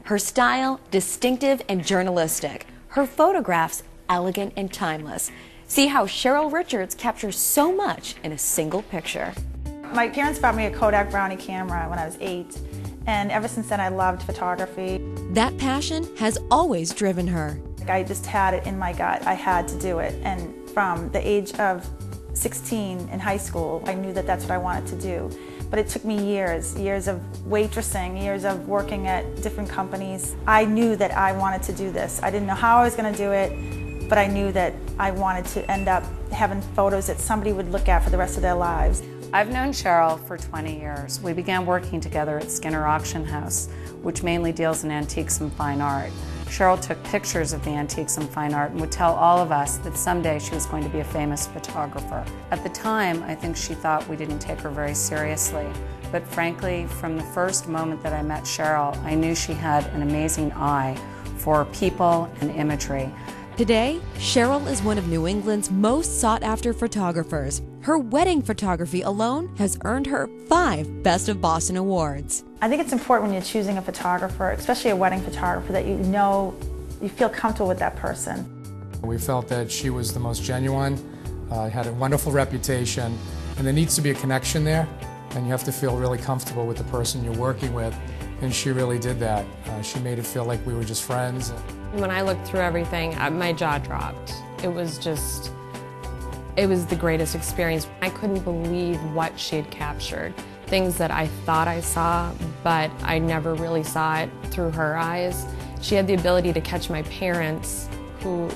Her style, distinctive and journalistic. Her photographs, elegant and timeless. See how Cheryl Richards captures so much in a single picture. My parents bought me a Kodak Brownie camera when I was 8, and ever since then I loved photography. That passion has always driven her. I just had it in my gut. I had to do it, and from the age of 16 in high school, I knew that that's what I wanted to do. But it took me years of waitressing, years of working at different companies. I knew that I wanted to do this. I didn't know how I was going to do it, but I knew that I wanted to end up having photos that somebody would look at for the rest of their lives. I've known Cheryl for 20 years. We began working together at Skinner Auction House, which mainly deals in antiques and fine art. Cheryl took pictures of the antiques and fine art and would tell all of us that someday she was going to be a famous photographer. At the time, I think she thought we didn't take her very seriously. But frankly, from the first moment that I met Cheryl, I knew she had an amazing eye for people and imagery. Today, Cheryl is one of New England's most sought-after photographers. Her wedding photography alone has earned her 5 Best of Boston awards. I think it's important when you're choosing a photographer, especially a wedding photographer, that you know, you feel comfortable with that person. We felt that she was the most genuine, had a wonderful reputation, and there needs to be a connection there, and you have to feel really comfortable with the person you're working with, and she really did that. She made it feel like we were just friends. When I looked through everything, my jaw dropped. It was the greatest experience. I couldn't believe what she had captured. Things that I thought I saw, but I never really saw it through her eyes. She had the ability to catch my parents, who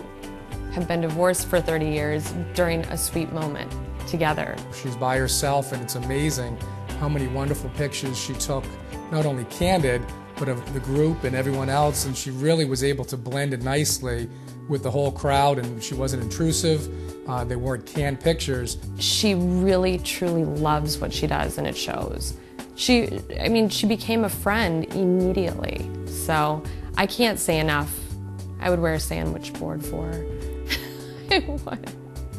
have been divorced for 30 years, during a sweet moment together. She's by herself, and it's amazing how many wonderful pictures she took, not only candid, but of the group and everyone else, and she really was able to blend it nicely with the whole crowd, and she wasn't intrusive. They weren't canned pictures. She really, truly loves what she does, and it shows. She became a friend immediately, so I can't say enough. I would wear a sandwich board for her. I would.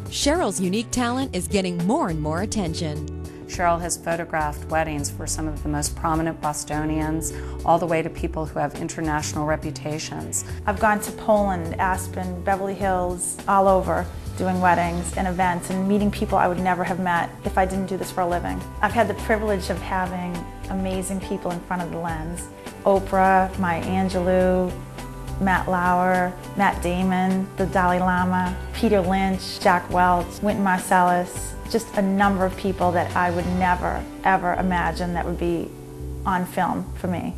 Cheryl's unique talent is getting more and more attention. Cheryl has photographed weddings for some of the most prominent Bostonians, all the way to people who have international reputations. I've gone to Poland, Aspen, Beverly Hills, all over, doing weddings and events and meeting people I would never have met if I didn't do this for a living. I've had the privilege of having amazing people in front of the lens. Oprah, Maya Angelou, Matt Lauer, Matt Damon, the Dalai Lama, Peter Lynch, Jack Welch, Wynton Marsalis, just a number of people that I would never, ever imagine that would be on film for me.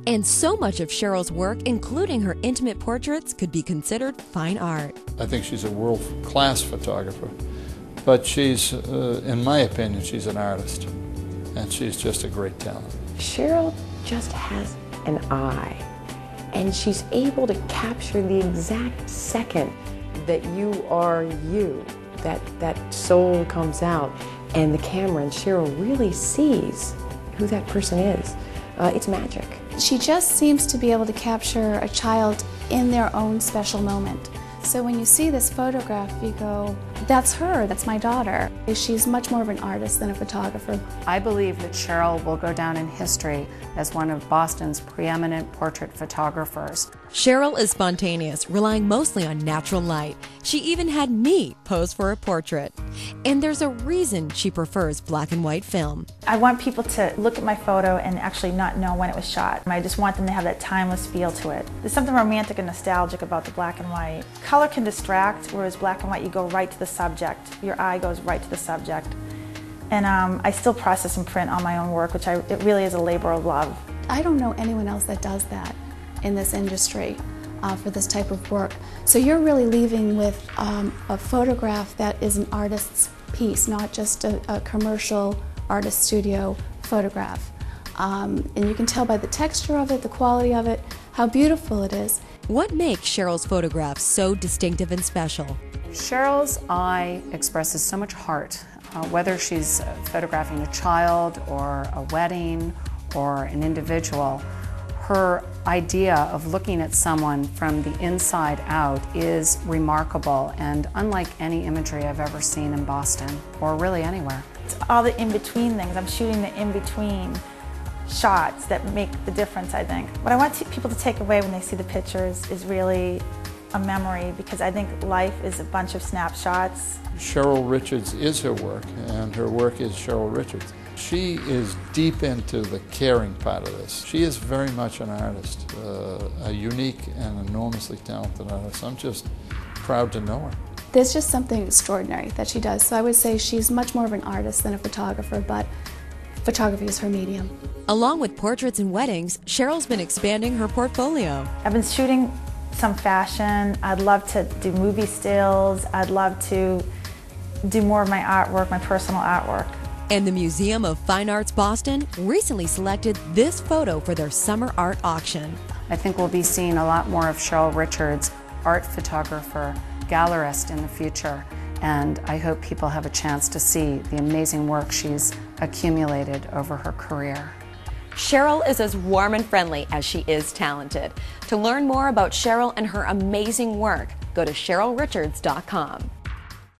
And so much of Cheryl's work, including her intimate portraits, could be considered fine art. I think she's a world-class photographer, but she's, in my opinion, she's an artist, and she's just a great talent. Cheryl just has an eye, and she's able to capture the exact second that you are you. That soul comes out, and the camera and Cheryl really sees who that person is. It's magic. She just seems to be able to capture a child in their own special moment. So when you see this photograph, you go, that's her, that's my daughter. She's much more of an artist than a photographer. I believe that Cheryl will go down in history as one of Boston's preeminent portrait photographers. Cheryl is spontaneous, relying mostly on natural light. She even had me pose for a portrait. And there's a reason she prefers black and white film. I want people to look at my photo and actually not know when it was shot. I just want them to have that timeless feel to it. There's something romantic and nostalgic about the black and white. Color can distract, whereas black and white, you go right to the subject. Your eye goes right to the subject. And I still process and print all my own work, which it really is a labor of love. I don't know anyone else that does that in this industry for this type of work. So you're really leaving with a photograph that is an artist's piece, not just a commercial artist studio photograph. And you can tell by the texture of it, the quality of it, how beautiful it is. What makes Cheryl's photographs so distinctive and special? Cheryl's eye expresses so much heart, whether she's photographing a child or a wedding or an individual. Her idea of looking at someone from the inside out is remarkable and unlike any imagery I've ever seen in Boston or really anywhere. It's all the in-between things. I'm shooting the in-between shots that make the difference, I think. What I want people to take away when they see the pictures is really a memory, because I think life is a bunch of snapshots. Cheryl Richards is her work, and her work is Cheryl Richards. She is deep into the caring part of this. She is very much an artist, a unique and enormously talented artist. I'm just proud to know her. There's just something extraordinary that she does. So I would say she's much more of an artist than a photographer, but photography is her medium. Along with portraits and weddings, Cheryl's been expanding her portfolio. I've been shooting some fashion. I'd love to do movie stills. I'd love to do more of my artwork, my personal artwork. And the Museum of Fine Arts Boston recently selected this photo for their summer art auction. I think we'll be seeing a lot more of Cheryl Richards, art photographer, gallerist in the future, and I hope people have a chance to see the amazing work she's accumulated over her career. Cheryl is as warm and friendly as she is talented. To learn more about Cheryl and her amazing work, go to CherylRichards.com.